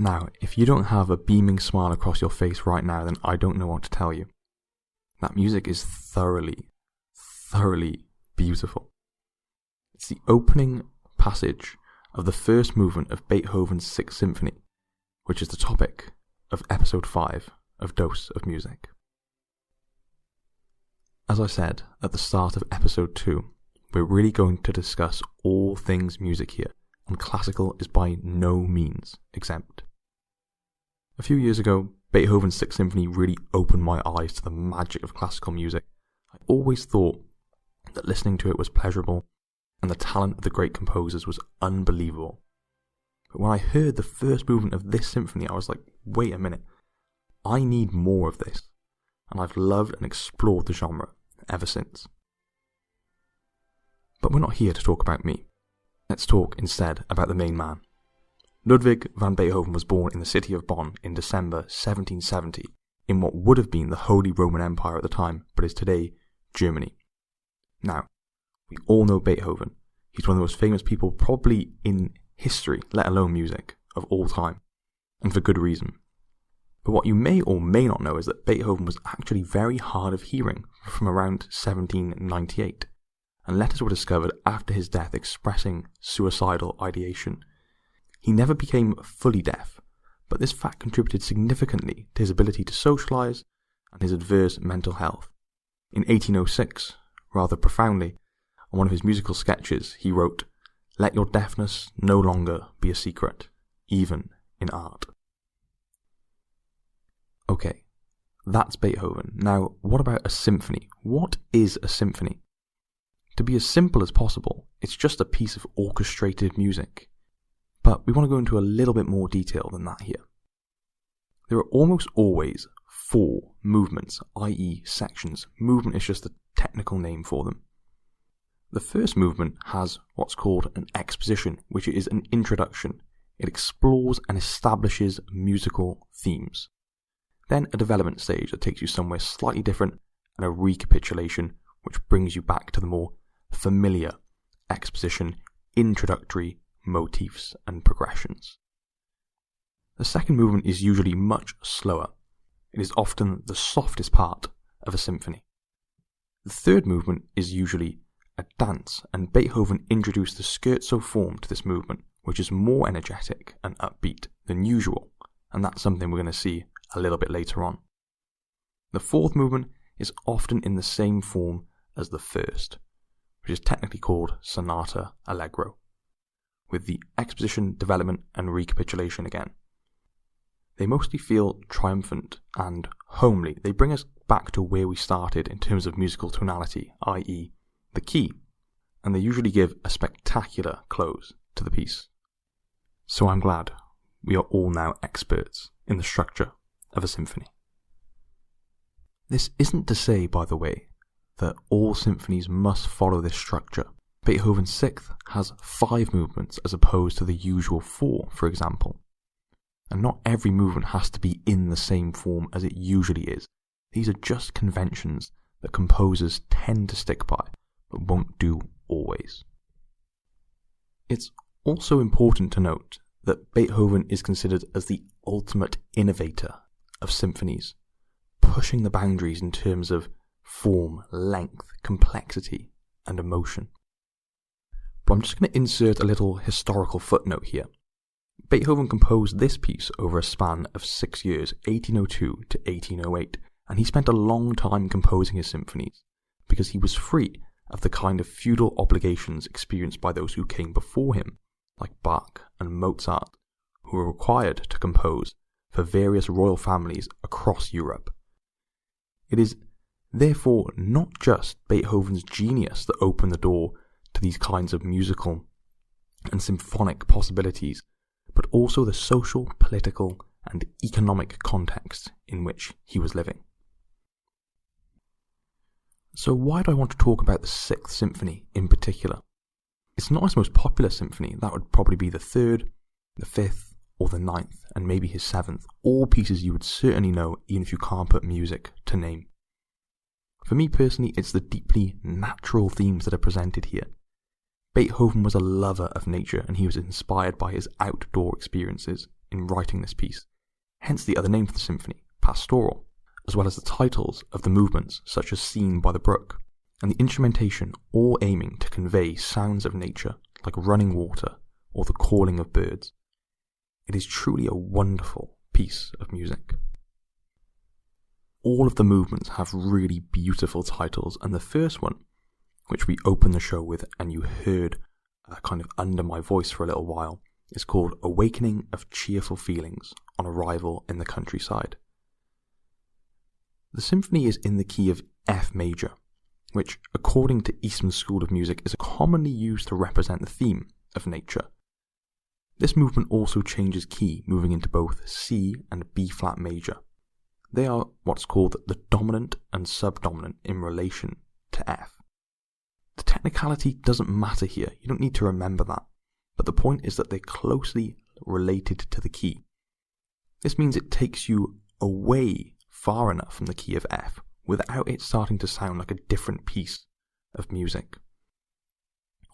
Now, if you don't have a beaming smile across your face right now, then I don't know what to tell you. That music is thoroughly beautiful. It's the opening passage of the first movement of Beethoven's Sixth Symphony, which is the topic of episode 5 of Dose of Music. As I said at the start of episode 2, we're really going to discuss all things music here, and classical is by no means exempt. A few years ago, Beethoven's Sixth Symphony really opened my eyes to the magic of classical music. I always thought that listening to it was pleasurable, and the talent of the great composers was unbelievable. But when I heard the first movement of this symphony, I was like, wait a minute, I need more of this, and I've loved and explored the genre ever since. But we're not here to talk about me. Let's talk instead about the main man. Ludwig van Beethoven was born in the city of Bonn in December 1770 in what would have been the Holy Roman Empire at the time, but is today Germany. Now, we all know Beethoven. He's one of the most famous people probably in history, let alone music, of all time, and for good reason. But what you may or may not know is that Beethoven was actually very hard of hearing from around 1798, and letters were discovered after his death expressing suicidal ideation. He never became fully deaf, but this fact contributed significantly to his ability to socialise and his adverse mental health. In 1806, rather profoundly, on one of his musical sketches, he wrote, "Let your deafness no longer be a secret, even in art." Okay, that's Beethoven. Now, what about a symphony? What is a symphony? To be as simple as possible, it's just a piece of orchestrated music. But we want to go into a little bit more detail than that here. There are almost always 4 movements, i.e. sections. Movement is just a technical name for them. The first movement has what's called an exposition, which is an introduction. It explores and establishes musical themes. Then a development stage that takes you somewhere slightly different, and a recapitulation, which brings you back to the more familiar exposition, introductory motifs and progressions. The second movement is usually much slower. It is often the softest part of a symphony. The third movement is usually a dance, and Beethoven introduced the scherzo form to this movement, which is more energetic and upbeat than usual, and that's something we're going to see a little bit later on. The fourth movement is often in the same form as the first, which is technically called sonata allegro, with the exposition, development and recapitulation again. They mostly feel triumphant and homely. They bring us back to where we started in terms of musical tonality, i.e. the key, and they usually give a spectacular close to the piece. So I'm glad we are all now experts in the structure of a symphony. This isn't to say, by the way, that all symphonies must follow this structure. Beethoven's Sixth has 5 movements as opposed to the usual 4, for example. And not every movement has to be in the same form as it usually is. These are just conventions that composers tend to stick by, but won't do always. It's also important to note that Beethoven is considered as the ultimate innovator of symphonies, pushing the boundaries in terms of form, length, complexity, and emotion. But I'm just going to insert a little historical footnote here. Beethoven composed this piece over a span of 6 years, 1802 to 1808, and he spent a long time composing his symphonies, because he was free of the kind of feudal obligations experienced by those who came before him, like Bach and Mozart, who were required to compose for various royal families across Europe. It is therefore not just Beethoven's genius that opened the door to these kinds of musical and symphonic possibilities, but also the social, political, and economic context in which he was living. So why do I want to talk about the Sixth Symphony in particular? It's not his most popular symphony. That would probably be the 3rd, the 5th, or the 9th, and maybe his 7th, all pieces you would certainly know even if you can't put music to name. For me personally, it's the deeply natural themes that are presented here. Beethoven was a lover of nature, and he was inspired by his outdoor experiences in writing this piece, hence the other name for the symphony, pastoral, as well as the titles of the movements such as Seen by the Brook, and the instrumentation all aiming to convey sounds of nature like running water or the calling of birds. It is truly a wonderful piece of music. All of the movements have really beautiful titles, and the first one, which we opened the show with and you heard kind of under my voice for a little while, is called Awakening of Cheerful Feelings on Arrival in the Countryside. The symphony is in the key of F major, which, according to Eastman's School of Music, is commonly used to represent the theme of nature. This movement also changes key, moving into both C and B flat major. They are what's called the dominant and subdominant in relation to F. The technicality doesn't matter here, you don't need to remember that, but the point is that they're closely related to the key. This means it takes you away far enough from the key of F without it starting to sound like a different piece of music.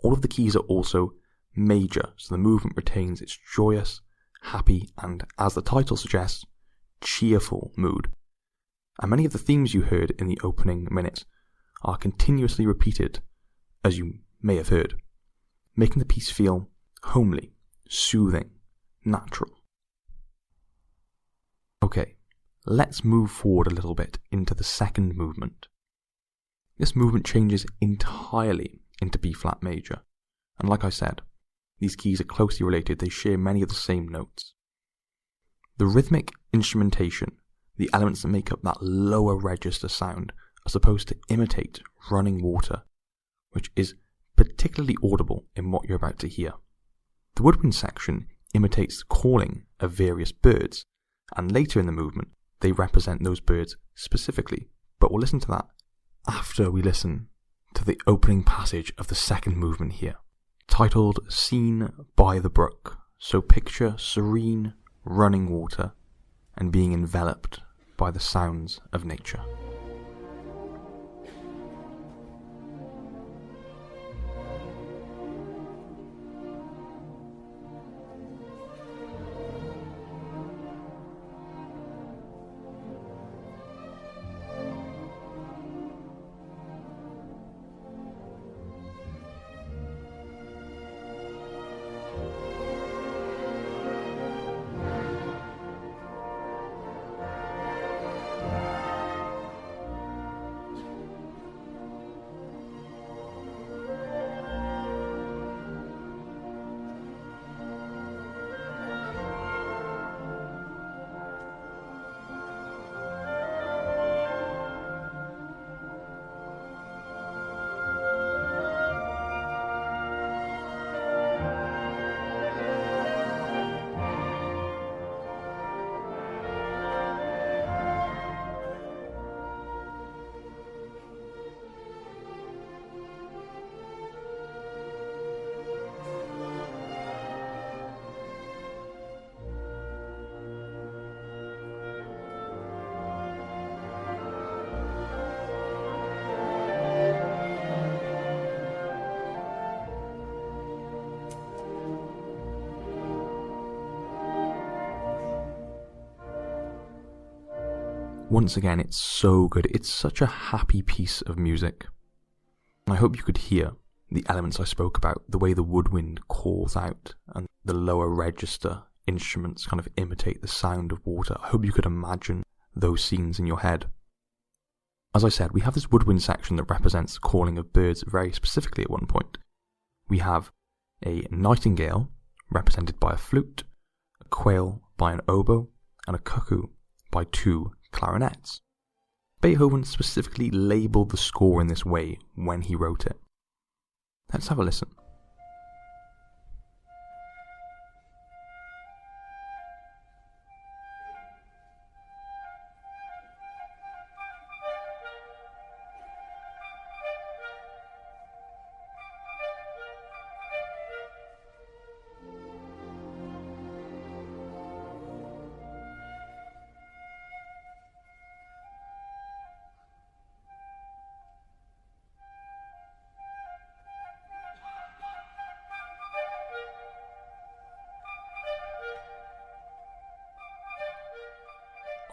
All of the keys are also major, so the movement retains its joyous, happy, and, as the title suggests, cheerful mood. And many of the themes you heard in the opening minutes are continuously repeated, as you may have heard, making the piece feel homely, soothing, natural. Okay, let's move forward a little bit into the second movement. This movement changes entirely into B flat major, and like I said, these keys are closely related, they share many of the same notes. The rhythmic instrumentation, the elements that make up that lower register sound, are supposed to imitate running water, which is particularly audible in what you're about to hear. The woodwind section imitates the calling of various birds, and later in the movement, they represent those birds specifically, but we'll listen to that after we listen to the opening passage of the second movement here, titled Seen by the Brook. So picture serene, running water and being enveloped by the sounds of nature. Once again, it's so good. It's such a happy piece of music. I hope you could hear the elements I spoke about, the way the woodwind calls out and the lower register instruments kind of imitate the sound of water. I hope you could imagine those scenes in your head. As I said, we have this woodwind section that represents the calling of birds very specifically at one point. We have a nightingale represented by a flute, a quail by an oboe, and a cuckoo by two clarinets. Beethoven specifically labelled the score in this way when he wrote it. Let's have a listen.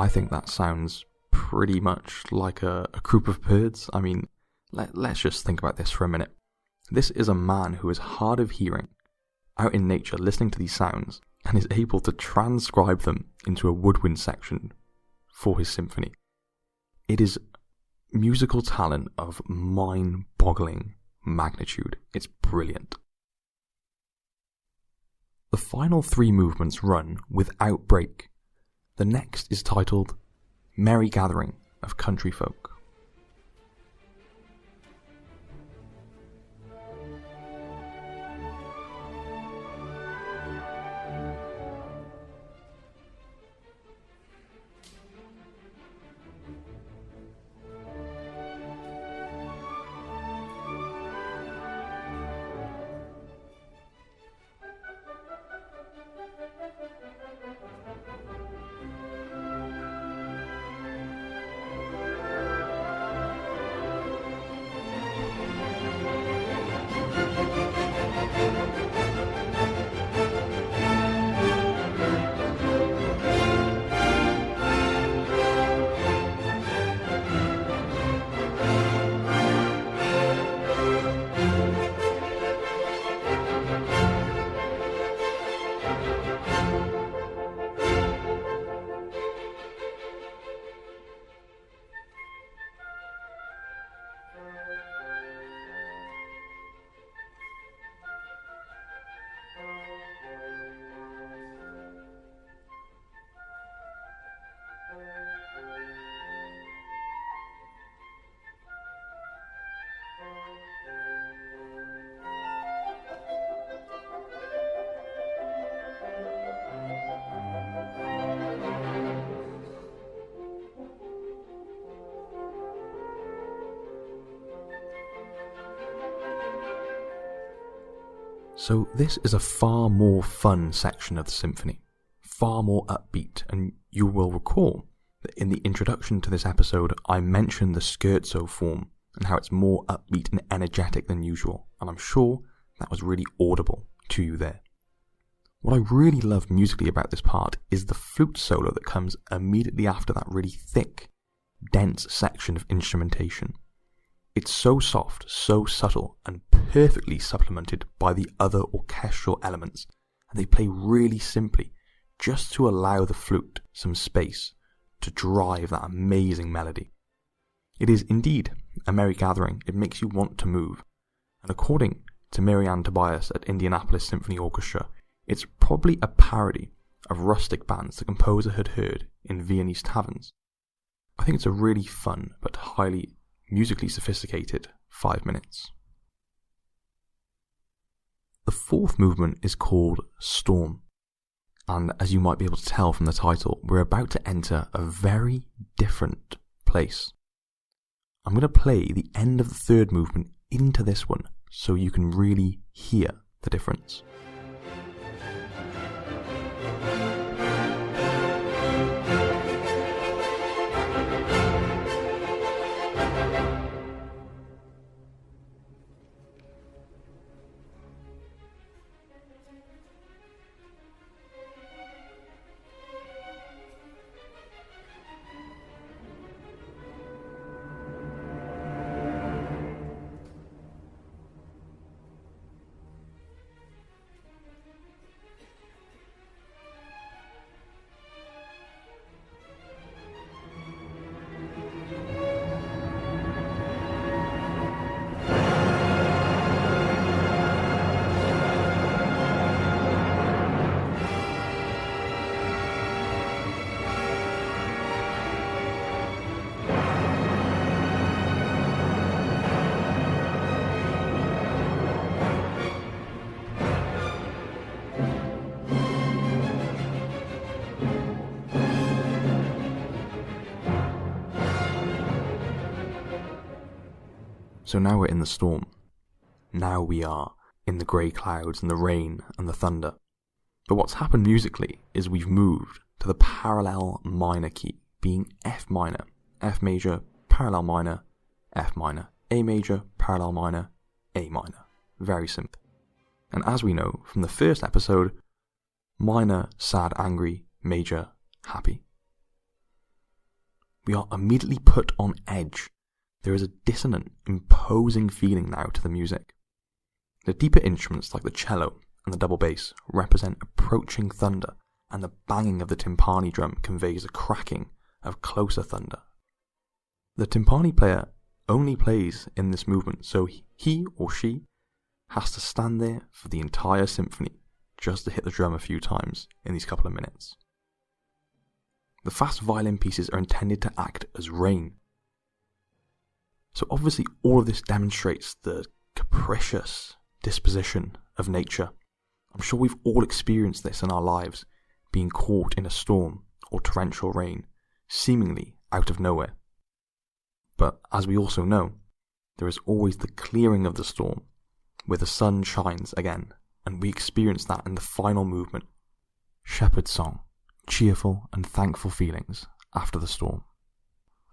I think that sounds pretty much like a group of birds. I mean, let's just think about this for a minute. This is a man who is hard of hearing, out in nature listening to these sounds, and is able to transcribe them into a woodwind section for his symphony. It is musical talent of mind-boggling magnitude. It's brilliant. The final 3 movements run without break. The next is titled Merry Gathering of Country Folk. So this is a far more fun section of the symphony, far more upbeat, and you will recall that in the introduction to this episode I mentioned the scherzo form and how it's more upbeat and energetic than usual, and I'm sure that was really audible to you there. What I really love musically about this part is the flute solo that comes immediately after that really thick, dense section of instrumentation. It's so soft, so subtle, and perfectly supplemented by the other orchestral elements, and they play really simply, just to allow the flute some space to drive that amazing melody. It is indeed a merry gathering. It makes you want to move, and according to Miriam Tobias at Indianapolis Symphony Orchestra, it's probably a parody of rustic bands the composer had heard in Viennese taverns. I think it's a really fun but highly musically sophisticated 5 minutes. The 4th movement is called Storm, and as you might be able to tell from the title, we're about to enter a very different place. I'm going to play the end of the 3rd movement into this one so you can really hear the difference. So now we're in the storm. Now we are in the grey clouds and the rain and the thunder. But what's happened musically is we've moved to the parallel minor key, being F minor, F major, parallel minor, F minor, A major, parallel minor, A minor. Very simple. And as we know from the first episode, minor, sad, angry, major, happy. We are immediately put on edge. There is a dissonant, imposing feeling now to the music. The deeper instruments like the cello and the double bass represent approaching thunder, and the banging of the timpani drum conveys a cracking of closer thunder. The timpani player only plays in this movement, so he or she has to stand there for the entire symphony just to hit the drum a few times in these couple of minutes. The fast violin pieces are intended to act as rain. So obviously all of this demonstrates the capricious disposition of nature. I'm sure we've all experienced this in our lives, being caught in a storm or torrential rain, seemingly out of nowhere. But as we also know, there is always the clearing of the storm, where the sun shines again, and we experience that in the final movement. Shepherd's song, cheerful and thankful feelings after the storm.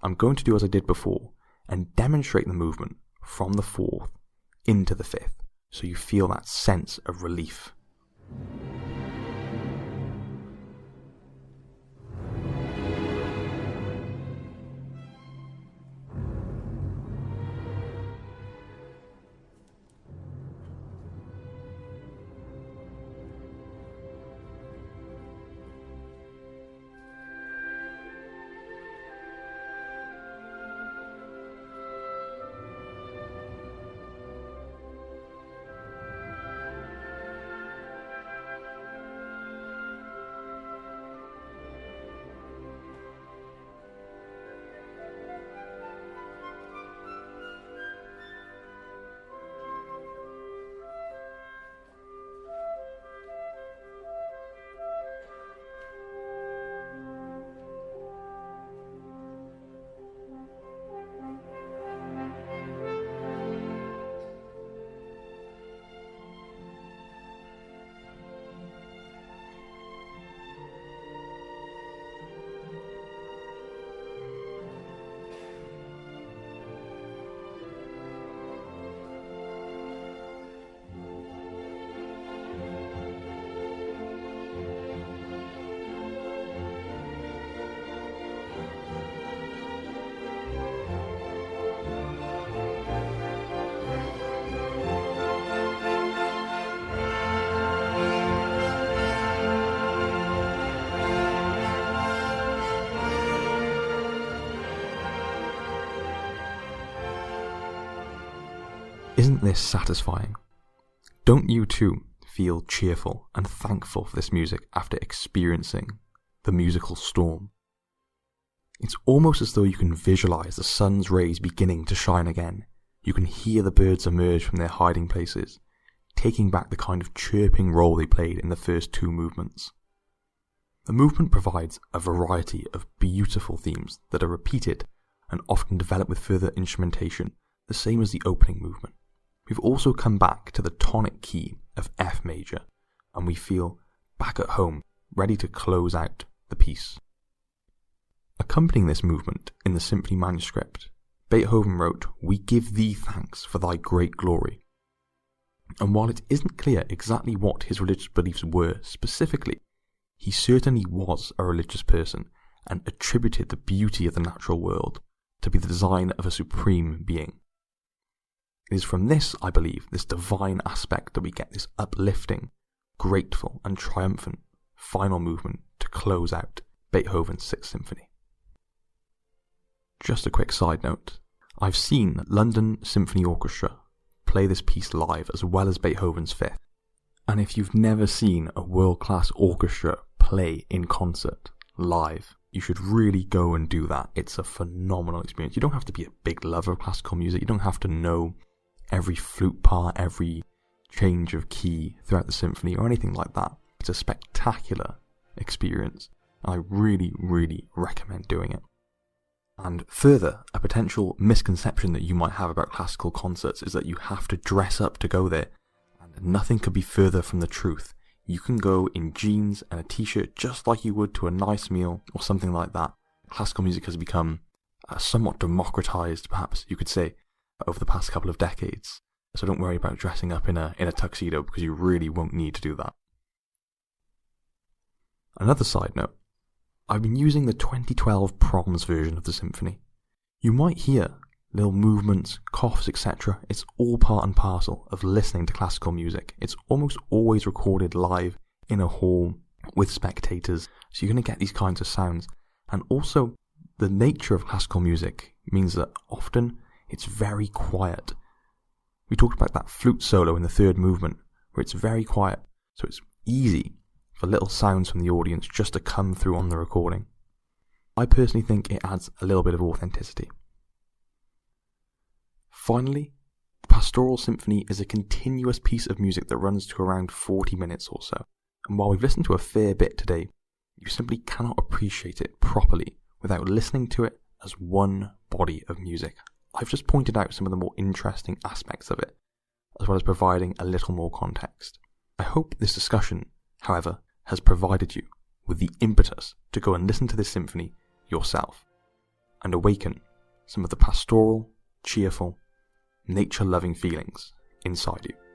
I'm going to do as I did before, and demonstrate the movement from the fourth into the fifth, so you feel that sense of relief. Isn't this satisfying? Don't you too feel cheerful and thankful for this music after experiencing the musical storm? It's almost as though you can visualize the sun's rays beginning to shine again. You can hear the birds emerge from their hiding places, taking back the kind of chirping role they played in the first two movements. The movement provides a variety of beautiful themes that are repeated and often developed with further instrumentation, the same as the opening movement. We've also come back to the tonic key of F major, and we feel back at home, ready to close out the piece. Accompanying this movement in the symphony manuscript, Beethoven wrote, "We give thee thanks for thy great glory." And while it isn't clear exactly what his religious beliefs were specifically, he certainly was a religious person and attributed the beauty of the natural world to be the design of a supreme being. It is from this, I believe, this divine aspect that we get this uplifting, grateful and triumphant final movement to close out Beethoven's Sixth Symphony. Just a quick side note, I've seen London Symphony Orchestra play this piece live as well as Beethoven's Fifth, and if you've never seen a world-class orchestra play in concert live, you should really go and do that. It's a phenomenal experience. You don't have to be a big lover of classical music, you don't have to know every flute part, every change of key throughout the symphony or anything like that. It's a spectacular experience, and I really, really recommend doing it. And further, a potential misconception that you might have about classical concerts is that you have to dress up to go there, and nothing could be further from the truth. You can go in jeans and a t-shirt just like you would to a nice meal or something like that. Classical music has become somewhat democratized, perhaps you could say, over the past couple of decades. So don't worry about dressing up in a tuxedo, because you really won't need to do that. Another side note, I've been using the 2012 Proms version of the symphony. You might hear little movements, coughs, etc. It's all part and parcel of listening to classical music. It's almost always recorded live in a hall with spectators, so you're going to get these kinds of sounds. And also, the nature of classical music means that often it's very quiet. We talked about that flute solo in the third movement, where it's very quiet, so it's easy for little sounds from the audience just to come through on the recording. I personally think it adds a little bit of authenticity. Finally, the Pastoral Symphony is a continuous piece of music that runs to around 40 minutes or so, and while we've listened to a fair bit today, you simply cannot appreciate it properly without listening to it as one body of music. I've just pointed out some of the more interesting aspects of it, as well as providing a little more context. I hope this discussion, however, has provided you with the impetus to go and listen to this symphony yourself and awaken some of the pastoral, cheerful, nature-loving feelings inside you.